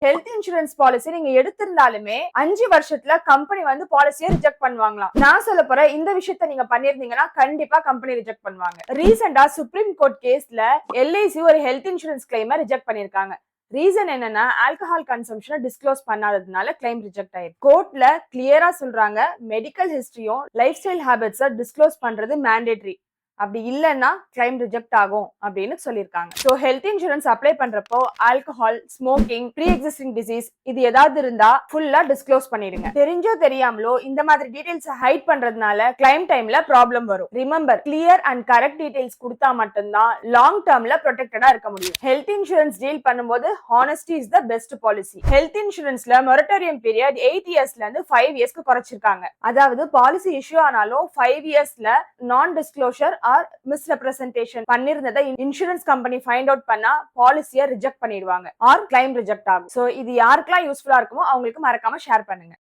Health insurance policy நீங்க எடுத்திருந்தாலுமே 5 வருஷத்துல company வந்து பாலிசியை ரிஜெக்ட் பண்ணுவாங்களாம். நான் சொல்ல போற இந்த விஷயத்த நீங்க பண்ணிருந்தீங்கன்னா கண்டிப்பா கம்பெனி ரிஜெக்ட் பண்ணுவாங்க. ரீசெண்டா சுப்ரீம் கோர்ட் கேஸ்ல எல்ஐசி ஒரு ஹெல்த் இன்சூரன்ஸ் கிளைமை ரிஜெக்ட் பண்ணிருக்காங்க. ரீசன் என்னன்னா ஆல்கஹால் கன்சம்ஷனை டிஸ்க்ளோஸ் பண்ணாததுனால கிளைம் ரிஜெக்ட் ஆயிருக்கு. கோர்ட்ல கிளியரா சொல்றாங்க மெடிக்கல் ஹிஸ்டரியும் லைஃப் ஸ்டைல் ஹேபிட்ஸை டிஸ்க்ளோஸ் பண்றது மேண்டேட்டரி. அப்படி இல்லைன்னா கிளைம் ரிஜெக்ட் ஆகும் அப்படின்னு சொல்லியிருக்காங்க. ஸோ ஹெல்த் இன்சூரன்ஸ் அப்ளை பண்றப்போ alcohol, smoking, pre existing disease இது ஏதாவது இருந்தா ஃபுல்லா டிஸ்க்ளோஸ் பண்ணிடுங்க. தெரிஞ்சோ தெரியாமலோ இந்த மாதிரி டீடைல்ஸ் ஹைட் பண்றதுனால கிளைம் டைம்ல ப்ராப்ளம் வரும். Remember, clear and correct details கொடுத்தா மட்டும்தான் லாங் டேர்ம்ல ப்ரொடெக்டடா இருக்க முடியும். ஹெல்த் இன்சூரன்ஸ் டீல் பண்ணும்போது honesty is the best policy. Health இன்சூரன்ஸ்ல மொரட்டோரியம் பீரியட் 8 இயர்ஸ்ல இருந்து 5 இயர்ஸ்க்கு குறைச்சிருக்காங்க. அதாவது பாலிசி இஷ்யூ ஆனாலும் 5 இயர்ஸ்ல நான் டிஸ்க்ளோஷர் ஆர் மிஸ்ரெப்ரசன்டேஷன் பண்ணிருந்ததை இன்சூரன்ஸ் கம்பெனி ஃபைண்ட் அவுட் பண்ணா பாலிசியை ரிஜெக்ட் பண்ணிடுவாங்க ஆர் கிளைம் ரிஜெக்ட் ஆகும். சோ இது யாருக்கெல்லாம் யூஸ்ஃபுல்லா இருக்குமோ அவங்களுக்கு மறக்காம ஷேர் பண்ணுங்க.